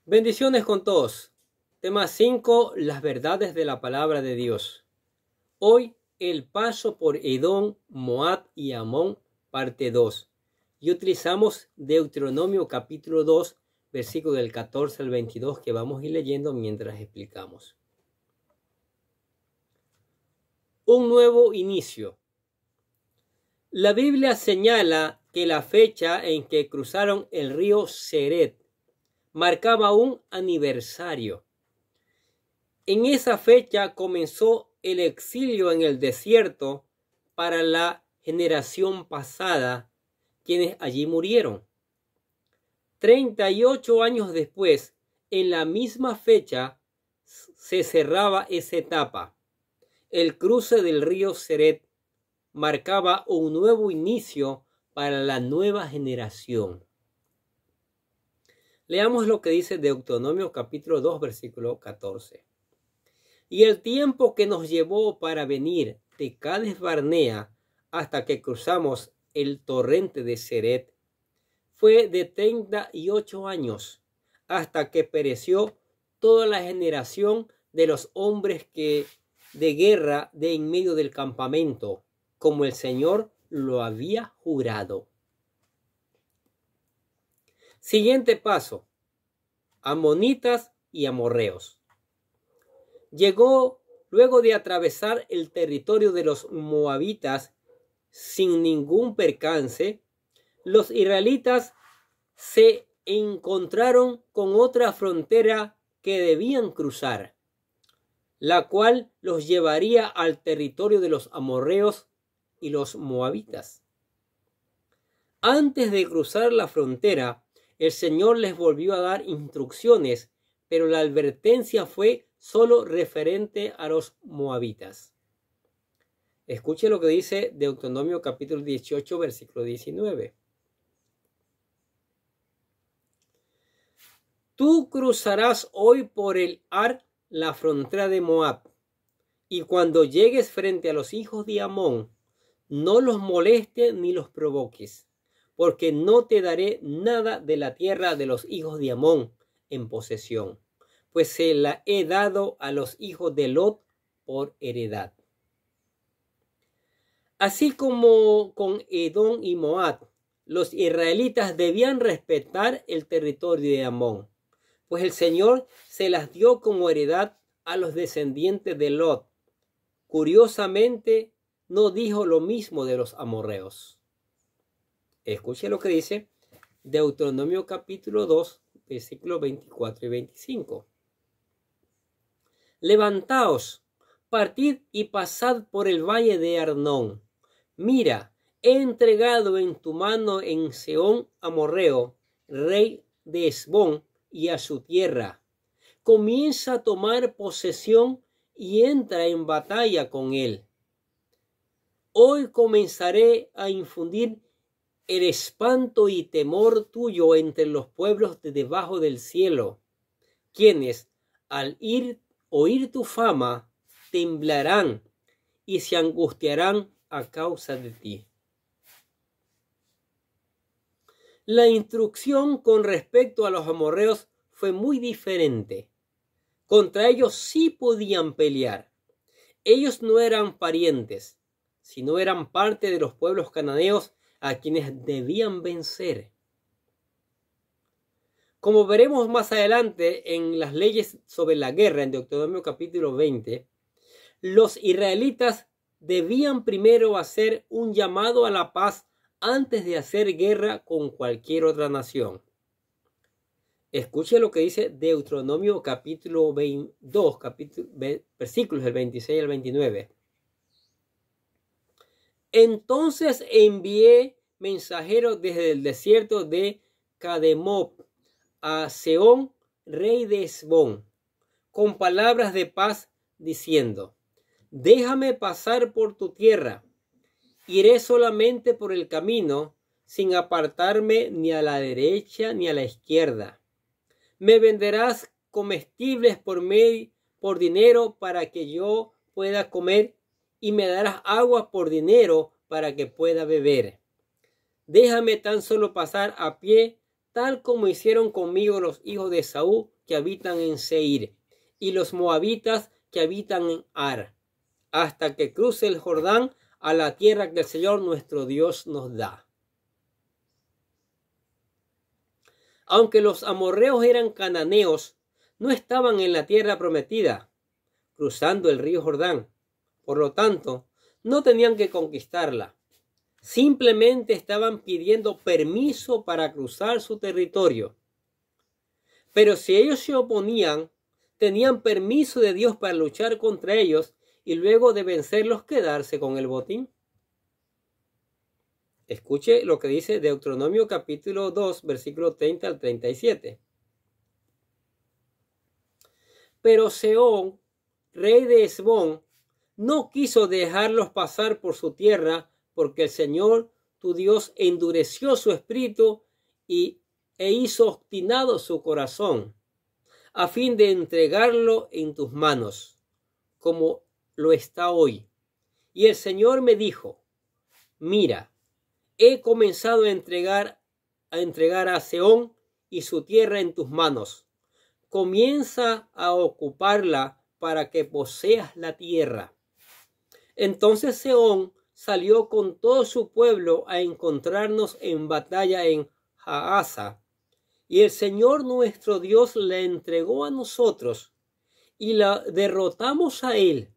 Bendiciones con todos. Tema 5. Las verdades de la palabra de Dios. Hoy el paso por Edom, Moab y Amón, parte 2. Y utilizamos Deuteronomio capítulo 2, versículo del 14 al 22 que vamos a ir leyendo mientras explicamos. Un nuevo inicio. La Biblia señala que la fecha en que cruzaron el río Ceret marcaba un aniversario. En esa fecha comenzó el exilio en el desierto para la generación pasada, quienes allí murieron. 38 años después, en la misma fecha, se cerraba esa etapa. El cruce del río Ceret marcaba un nuevo inicio para la nueva generación. Leamos lo que dice Deuteronomio capítulo 2, versículo 14. Y el tiempo que nos llevó para venir de Cades Barnea hasta que cruzamos el torrente de Ceret fue de 38 años, hasta que pereció toda la generación de los hombres que de guerra de en medio del campamento, como el Señor lo había jurado. Siguiente paso: amonitas y amorreos. Llegó luego de atravesar el territorio de los moabitas sin ningún percance. Los israelitas se encontraron con otra frontera que debían cruzar, la cual los llevaría al territorio de los amorreos y los moabitas. Antes de cruzar la frontera, el Señor les volvió a dar instrucciones, pero la advertencia fue solo referente a los moabitas. Escuche lo que dice Deuteronomio capítulo 18, versículo 19. Tú cruzarás hoy por el Ar, la frontera de Moab, y cuando llegues frente a los hijos de Amón, no los molestes ni los provoques, porque no te daré nada de la tierra de los hijos de Amón en posesión, pues se la he dado a los hijos de Lot por heredad. Así como con Edom y Moab, los israelitas debían respetar el territorio de Amón, pues el Señor se las dio como heredad a los descendientes de Lot. Curiosamente, no dijo lo mismo de los amorreos. Escuche lo que dice Deuteronomio capítulo 2, versículos 24 y 25. Levantaos, partid y pasad por el valle de Arnón. Mira, he entregado en tu mano en Sehón amorreo, rey de Hesbón, y a su tierra. Comienza a tomar posesión y entra en batalla con él. Hoy comenzaré a infundir el espanto y temor tuyo entre los pueblos de debajo del cielo, quienes al oír tu fama temblarán y se angustiarán a causa de ti. La instrucción con respecto a los amorreos fue muy diferente. Contra ellos sí podían pelear. Ellos no eran parientes, sino eran parte de los pueblos cananeos a quienes debían vencer. Como veremos más adelante en las leyes sobre la guerra, en Deuteronomio capítulo 20, los israelitas debían primero hacer un llamado a la paz antes de hacer guerra con cualquier otra nación. Escuche lo que dice Deuteronomio capítulo 22, versículos del 26 al 29. Entonces envié mensajeros desde el desierto de Cademob a Sehón, rey de Hesbón, con palabras de paz, diciendo: déjame pasar por tu tierra. Iré solamente por el camino, sin apartarme ni a la derecha ni a la izquierda. Me venderás comestibles por dinero para que yo pueda comer, y me darás agua por dinero para que pueda beber. Déjame tan solo pasar a pie, tal como hicieron conmigo los hijos de Esaú que habitan en Seir, y los moabitas que habitan en Ar, hasta que cruce el Jordán a la tierra que el Señor nuestro Dios nos da. Aunque los amorreos eran cananeos, no estaban en la tierra prometida, cruzando el río Jordán. Por lo tanto, no tenían que conquistarla. Simplemente estaban pidiendo permiso para cruzar su territorio. Pero si ellos se oponían, tenían permiso de Dios para luchar contra ellos y luego de vencerlos quedarse con el botín. Escuche lo que dice Deuteronomio capítulo 2, versículo 30 al 37. Pero Sehón, rey de Hesbón, no quiso dejarlos pasar por su tierra, porque el Señor tu Dios endureció su espíritu e hizo obstinado su corazón, a fin de entregarlo en tus manos, como lo está hoy. Y el Señor me dijo: mira, he comenzado a entregar a Sehón y su tierra en tus manos. Comienza a ocuparla para que poseas la tierra. Entonces Sehón salió con todo su pueblo a encontrarnos en batalla en Jahaza, y el Señor nuestro Dios la entregó a nosotros, y la derrotamos a él,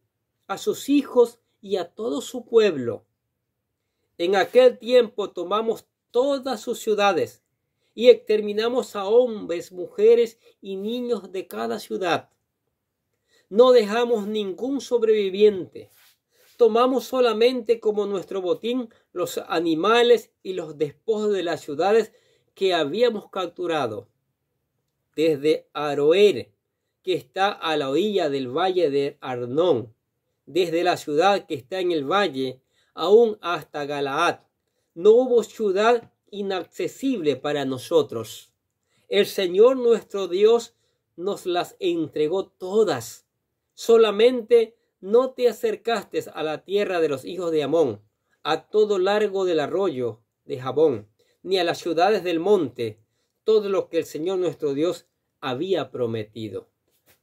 a sus hijos y a todo su pueblo. En aquel tiempo tomamos todas sus ciudades y exterminamos a hombres, mujeres y niños de cada ciudad. No dejamos ningún sobreviviente. Tomamos solamente como nuestro botín los animales y los despojos de las ciudades que habíamos capturado. Desde Aroer, que está a la orilla del valle de Arnón, desde la ciudad que está en el valle, aún hasta Galaad, no hubo ciudad inaccesible para nosotros. El Señor nuestro Dios nos las entregó todas. Solamente no te acercaste a la tierra de los hijos de Amón, a todo largo del arroyo de Jabón, ni a las ciudades del monte, todo lo que el Señor nuestro Dios había prometido.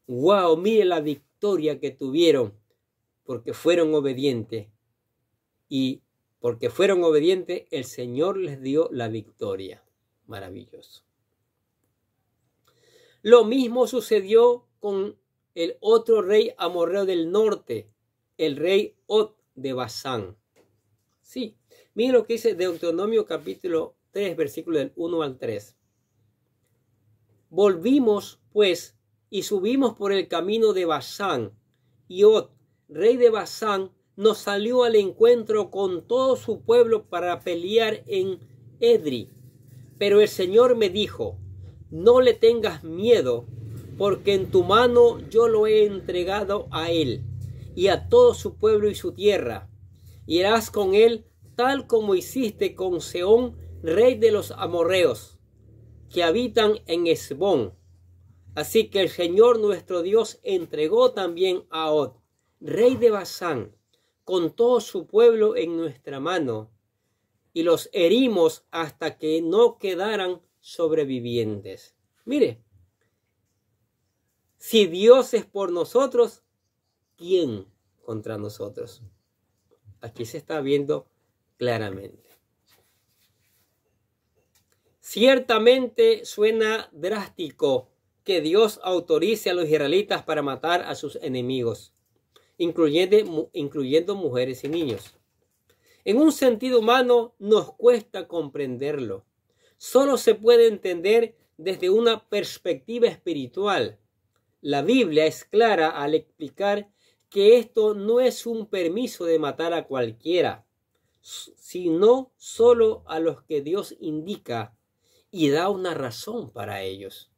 ¡Wow! Mire la victoria que tuvieron, porque fueron obedientes. Y porque fueron obedientes, el Señor les dio la victoria. Maravilloso. Lo mismo sucedió con el otro rey amorreo del norte, el rey Og de Basán. Sí, miren lo que dice Deuteronomio capítulo 3, versículos del 1 al 3. Volvimos, pues, y subimos por el camino de Basán, y Og, rey de Basán, nos salió al encuentro con todo su pueblo para pelear en Edri. Pero el Señor me dijo: no le tengas miedo, porque en tu mano yo lo he entregado a él y a todo su pueblo y su tierra. Y harás con él tal como hiciste con Sehón, rey de los amorreos, que habitan en Hesbón. Así que el Señor nuestro Dios entregó también a Og, rey de Basán, con todo su pueblo en nuestra mano, y los herimos hasta que no quedaran sobrevivientes. Mire, si Dios es por nosotros, ¿quién contra nosotros? Aquí se está viendo claramente. Ciertamente suena drástico que Dios autorice a los israelitas para matar a sus enemigos, incluyendo mujeres y niños. En un sentido humano nos cuesta comprenderlo. Solo se puede entender desde una perspectiva espiritual. La Biblia es clara al explicar que esto no es un permiso de matar a cualquiera, sino solo a los que Dios indica y da una razón para ellos.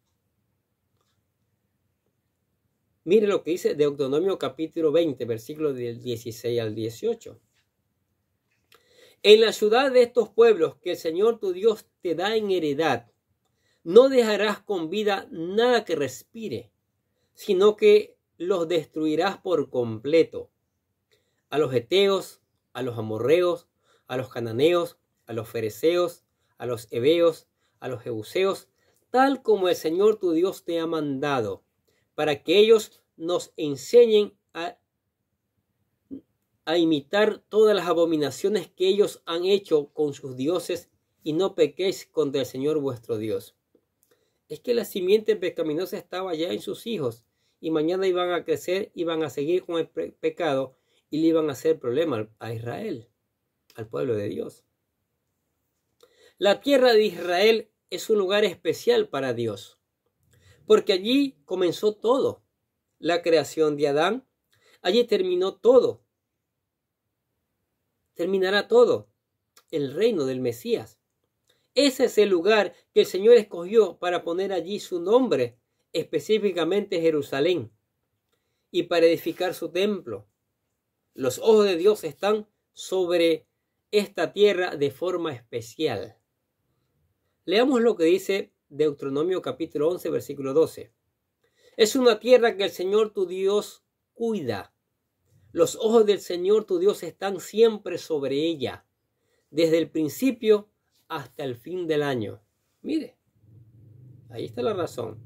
Mire lo que dice Deuteronomio capítulo 20, versículos del 16 al 18. En la ciudad de estos pueblos que el Señor tu Dios te da en heredad, no dejarás con vida nada que respire, sino que los destruirás por completo. A los heteos, a los amorreos, a los cananeos, a los fereceos, a los heveos, a los jebuseos tal como el Señor tu Dios te ha mandado, para que ellos nos enseñen a imitar todas las abominaciones que ellos han hecho con sus dioses, y no pequéis contra el Señor vuestro Dios. Es que la simiente pecaminosa estaba ya en sus hijos, y mañana iban a crecer, iban a seguir con el pecado, y le iban a hacer problema a Israel, al pueblo de Dios. La tierra de Israel es un lugar especial para Dios, porque allí comenzó todo. La creación de Adán, allí terminó todo. Terminará todo. El reino del Mesías. Ese es el lugar que el Señor escogió para poner allí su nombre, específicamente Jerusalén, y para edificar su templo. Los ojos de Dios están sobre esta tierra de forma especial. Leamos lo que dice Deuteronomio capítulo 11, versículo 12. Es una tierra que el Señor tu Dios cuida. Los ojos del Señor tu Dios están siempre sobre ella, desde el principio hasta el fin del año. Mire, ahí está la razón.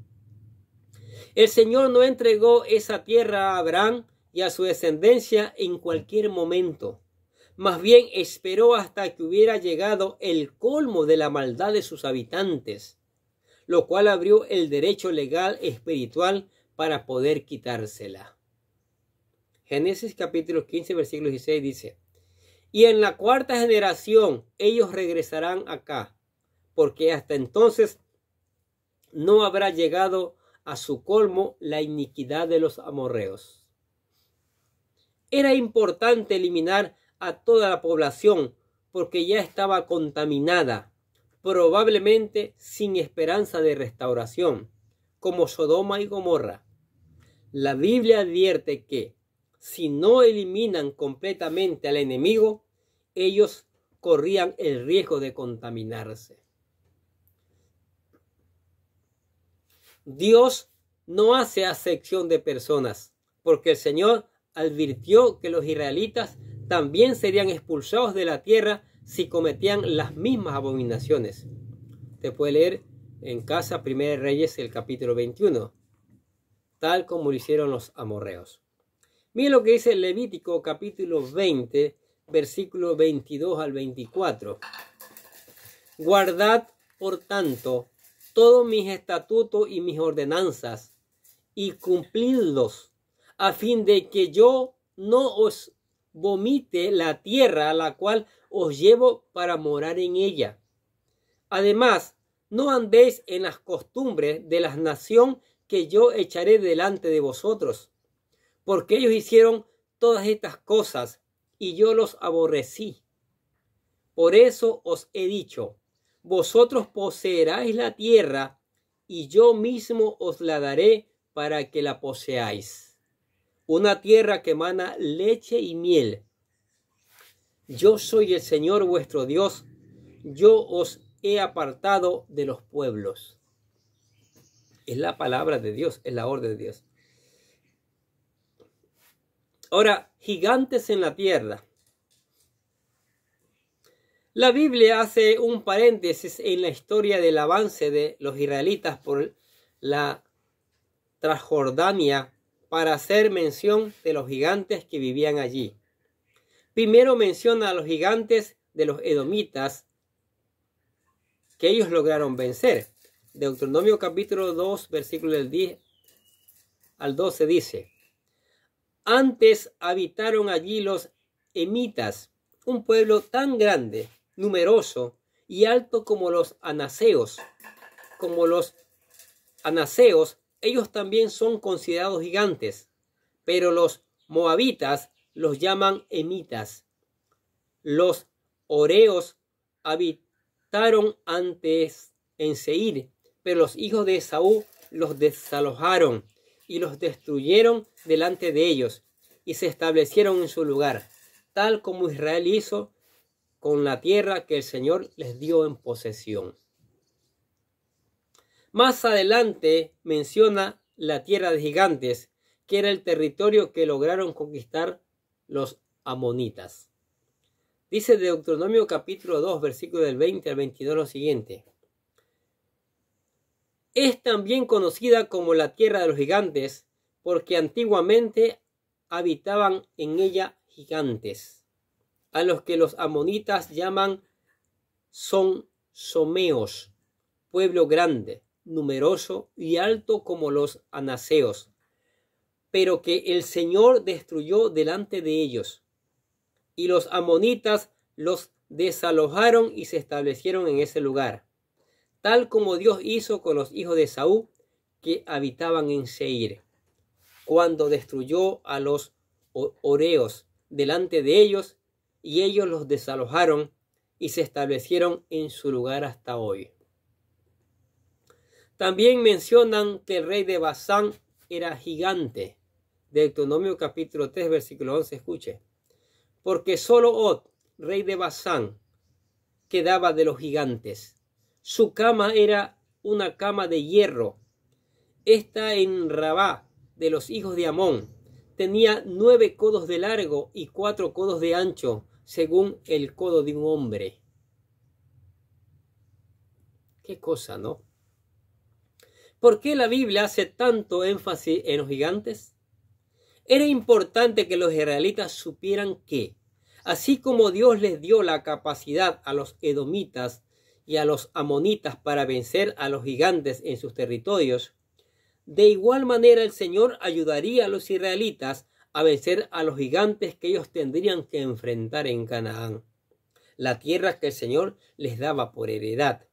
El Señor no entregó esa tierra a Abraham y a su descendencia en cualquier momento. Más bien esperó hasta que hubiera llegado el colmo de la maldad de sus habitantes, lo cual abrió el derecho legal espiritual para poder quitársela. Génesis capítulo 15, versículo 16 dice: y en la cuarta generación ellos regresarán acá, porque hasta entonces no habrá llegado a su colmo la iniquidad de los amorreos. Era importante eliminar a toda la población porque ya estaba contaminada, probablemente sin esperanza de restauración, como Sodoma y Gomorra. La Biblia advierte que si no eliminan completamente al enemigo, ellos corrían el riesgo de contaminarse. Dios no hace acepción de personas, porque el Señor advirtió que los israelitas también serían expulsados de la tierra si cometían las mismas abominaciones. Te puede leer en casa Primera de Reyes el capítulo 21, tal como lo hicieron los amorreos. Mira lo que dice el Levítico capítulo 20, versículo 22 al 24. Guardad, por tanto, todos mis estatutos y mis ordenanzas, y cumplidlos, a fin de que yo no os vomite la tierra a la cual os llevo para morar en ella. Además, no andéis en las costumbres de la nación que yo echaré delante de vosotros, porque ellos hicieron todas estas cosas y yo los aborrecí. Por eso os he dicho: vosotros poseeráis la tierra y yo mismo os la daré para que la poseáis. Una tierra que emana leche y miel. Yo soy el Señor vuestro Dios. Yo os he apartado de los pueblos. Es la palabra de Dios, es la orden de Dios. Ahora, gigantes en la tierra. La Biblia hace un paréntesis en la historia del avance de los israelitas por la Transjordania para hacer mención de los gigantes que vivían allí. Primero menciona a los gigantes de los edomitas que ellos lograron vencer. Deuteronomio capítulo 2, versículo del 10 al 12 dice: antes habitaron allí los emitas, un pueblo tan grande, numeroso y alto como los anaseos. Como los anaseos, ellos también son considerados gigantes, pero los moabitas los llaman emitas. Los horeos habitaron antes en Seir, pero los hijos de Esaú los desalojaron y los destruyeron delante de ellos y se establecieron en su lugar, tal como Israel hizo con la tierra que el Señor les dio en posesión. Más adelante menciona la tierra de gigantes, que era el territorio que lograron conquistar los amonitas. Dice Deuteronomio capítulo 2, versículo del 20 al 22 lo siguiente: Es también conocida como la tierra de los gigantes, porque antiguamente habitaban en ella gigantes, a los que los amonitas llaman someos, pueblo grande, numeroso y alto como los anaseos, pero que el Señor destruyó delante de ellos. Y los amonitas los desalojaron y se establecieron en ese lugar, tal como Dios hizo con los hijos de Esaú que habitaban en Seir, cuando destruyó a los horeos delante de ellos, y ellos los desalojaron y se establecieron en su lugar hasta hoy. También mencionan que el rey de Basán era gigante. Deuteronomio capítulo 3, versículo 11, escuche. Porque solo Og, rey de Basán, quedaba de los gigantes. Su cama era una cama de hierro. Esta en Rabá de los hijos de Amón tenía 9 codos de largo y 4 codos de ancho, según el codo de un hombre. Qué cosa, ¿no? ¿Por qué la Biblia hace tanto énfasis en los gigantes? Era importante que los israelitas supieran que, así como Dios les dio la capacidad a los edomitas y a los amonitas para vencer a los gigantes en sus territorios, de igual manera el Señor ayudaría a los israelitas a vencer a los gigantes que ellos tendrían que enfrentar en Canaán, la tierra que el Señor les daba por heredad.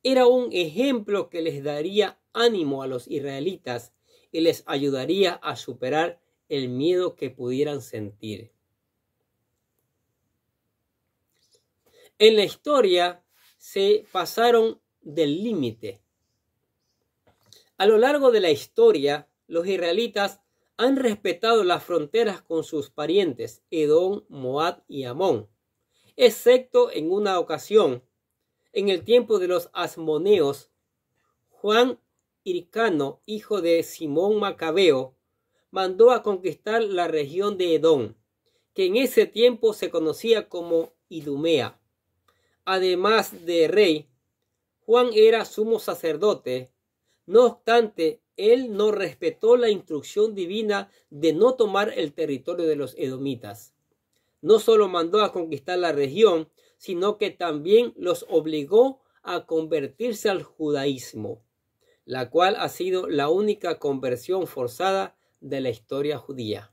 Era un ejemplo que les daría ánimo a los israelitas y les ayudaría a superar el miedo que pudieran sentir. En la historia se pasaron del límite. A lo largo de la historia, los israelitas han respetado las fronteras con sus parientes Edom, Moab y Amón, excepto en una ocasión, en el tiempo de los asmoneos. Juan Hircano, hijo de Simón Macabeo, mandó a conquistar la región de Edom, que en ese tiempo se conocía como Idumea. Además de rey, Juan era sumo sacerdote. No obstante, él no respetó la instrucción divina de no tomar el territorio de los edomitas. No solo mandó a conquistar la región, sino que también los obligó a convertirse al judaísmo, la cual ha sido la única conversión forzada de la historia judía.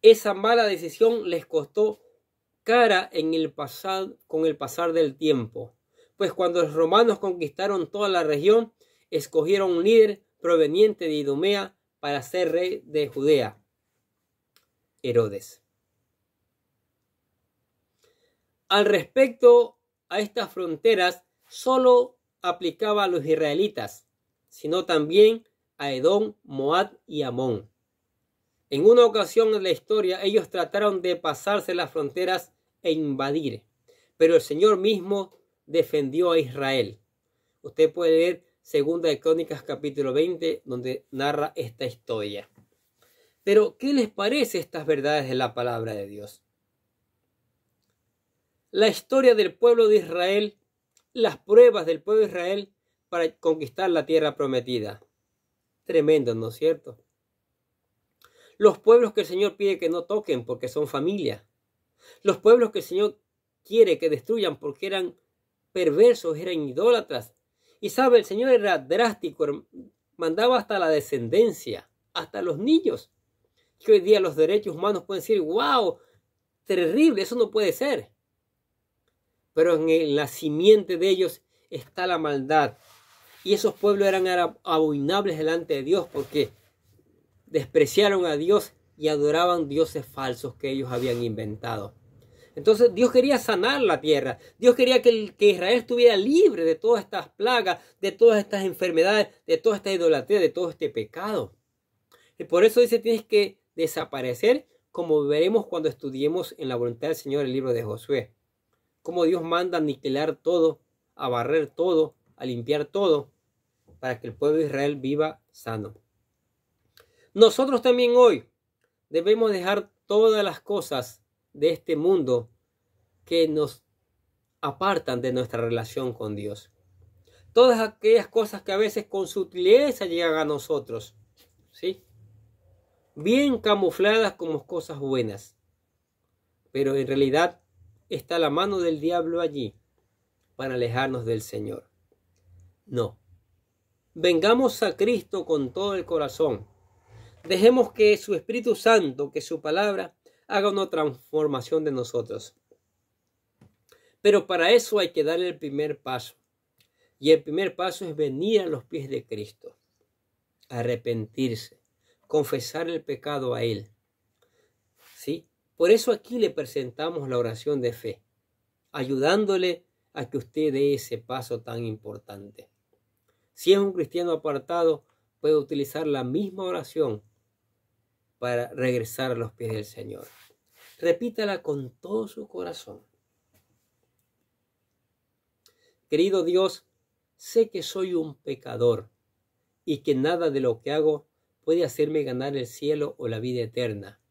Esa mala decisión les costó cara con el pasar del tiempo, pues cuando los romanos conquistaron toda la región, escogieron un líder proveniente de Idumea para ser rey de Judea, Herodes. Al respecto a estas fronteras, solo aplicaba a los israelitas, sino también a Edom, Moab y Amón. En una ocasión en la historia, ellos trataron de pasarse las fronteras e invadir, pero el Señor mismo defendió a Israel. Usted puede leer 2 de Crónicas capítulo 20, donde narra esta historia. Pero, ¿qué les parece estas verdades de la palabra de Dios? La historia del pueblo de Israel, las pruebas del pueblo de Israel para conquistar la tierra prometida. Tremendo, ¿no es cierto? Los pueblos que el Señor pide que no toquen porque son familia. Los pueblos que el Señor quiere que destruyan porque eran perversos, eran idólatras. Y sabe, el Señor era drástico, mandaba hasta la descendencia, hasta los niños. Que hoy día los derechos humanos pueden decir, wow, terrible, eso no puede ser. Pero en la simiente de ellos está la maldad. Y esos pueblos eran abominables delante de Dios porque despreciaron a Dios y adoraban dioses falsos que ellos habían inventado. Entonces Dios quería sanar la tierra. Dios quería que Israel estuviera libre de todas estas plagas, de todas estas enfermedades, de toda esta idolatría, de todo este pecado. Y por eso dice, tienes que desaparecer, como veremos cuando estudiemos en la voluntad del Señor el libro de Josué. Cómo Dios manda a aniquilar todo, a barrer todo, a limpiar todo, para que el pueblo de Israel viva sano. Nosotros también hoy debemos dejar todas las cosas de este mundo que nos apartan de nuestra relación con Dios. todas aquellas cosas que a veces con sutileza llegan a nosotros, ¿sí? Bien camufladas como cosas buenas, pero en realidad está la mano del diablo allí para alejarnos del Señor. No. Vengamos a Cristo con todo el corazón. Dejemos que su Espíritu Santo, que su palabra, haga una transformación de nosotros. Pero para eso hay que darle el primer paso. Y el primer paso es venir a los pies de Cristo, arrepentirse, confesar el pecado a Él. ¿Sí? Por eso aquí le presentamos la oración de fe, ayudándole a que usted dé ese paso tan importante. Si es un cristiano apartado, puede utilizar la misma oración para regresar a los pies del Señor. Repítala con todo su corazón. Querido Dios, sé que soy un pecador y que nada de lo que hago puede hacerme ganar el cielo o la vida eterna.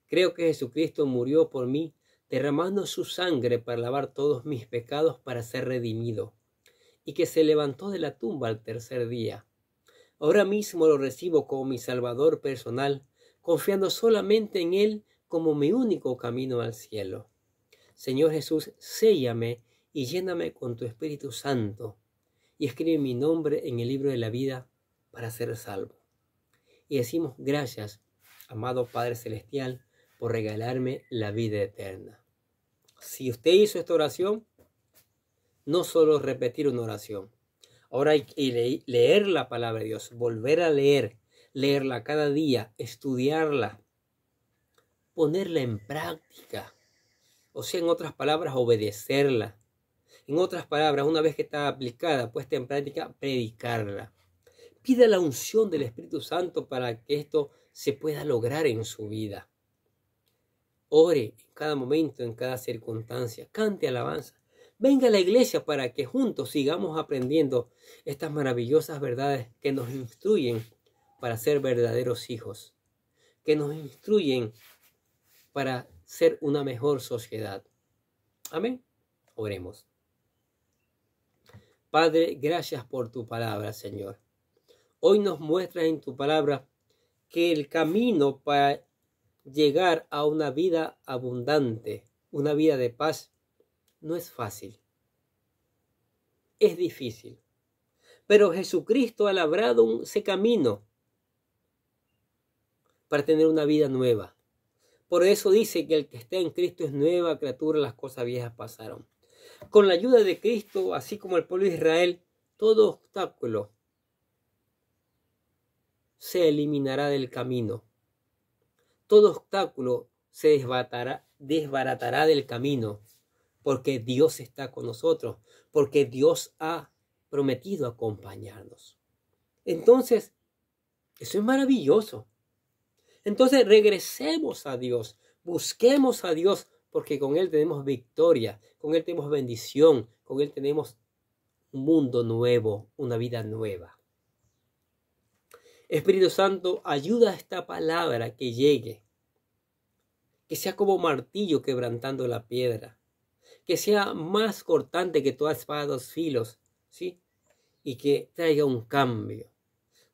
Creo que Jesucristo murió por mí, derramando su sangre para lavar todos mis pecados para ser redimido, y que se levantó de la tumba al tercer día. Ahora mismo lo recibo como mi Salvador personal, confiando solamente en Él como mi único camino al cielo. Señor Jesús, séllame y lléname con tu Espíritu Santo, y escribe mi nombre en el libro de la vida para ser salvo. Y decimos gracias, amado Padre Celestial, por regalarme la vida eterna. Si usted hizo esta oración, no solo repetir una oración. Ahora hay que leer la palabra de Dios, volver a leerla cada día, estudiarla, ponerla en práctica. O sea, en otras palabras, obedecerla. En otras palabras, una vez que está aplicada, puesta en práctica, predicarla. Pida la unción del Espíritu Santo para que esto se pueda lograr en su vida. Ore en cada momento, en cada circunstancia. Cante alabanza. Venga a la iglesia para que juntos sigamos aprendiendo estas maravillosas verdades que nos instruyen para ser verdaderos hijos, que nos instruyen para ser una mejor sociedad. Amén. Oremos. Padre, gracias por tu palabra, Señor. Hoy nos muestras en tu palabra que el camino para llegar a una vida abundante, una vida de paz, no es fácil. Es difícil. Pero Jesucristo ha labrado ese camino para tener una vida nueva. Por eso dice que el que está en Cristo es nueva criatura, las cosas viejas pasaron. Con la ayuda de Cristo, así como el pueblo de Israel, todo obstáculo se eliminará del camino. Todo obstáculo se desbaratará del camino, porque Dios está con nosotros, porque Dios ha prometido acompañarnos. Entonces, eso es maravilloso. Entonces, regresemos a Dios, busquemos a Dios, porque con Él tenemos victoria, con Él tenemos bendición, con Él tenemos un mundo nuevo, una vida nueva. Espíritu Santo, ayuda a esta palabra que llegue, que sea como martillo quebrantando la piedra, que sea más cortante que toda espada de dos filos, ¿sí? Y que traiga un cambio,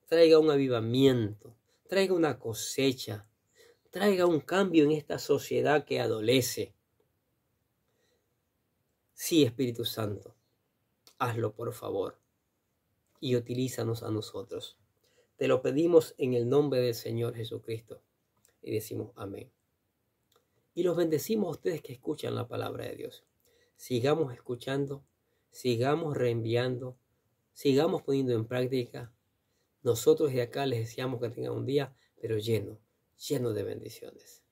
traiga un avivamiento, traiga una cosecha, traiga un cambio en esta sociedad que adolece. Sí, Espíritu Santo, hazlo por favor y utilízanos a nosotros. Te lo pedimos en el nombre del Señor Jesucristo y decimos amén. Y los bendecimos a ustedes que escuchan la palabra de Dios. Sigamos escuchando, sigamos reenviando, sigamos poniendo en práctica. Nosotros de acá les deseamos que tengan un día, pero lleno de bendiciones.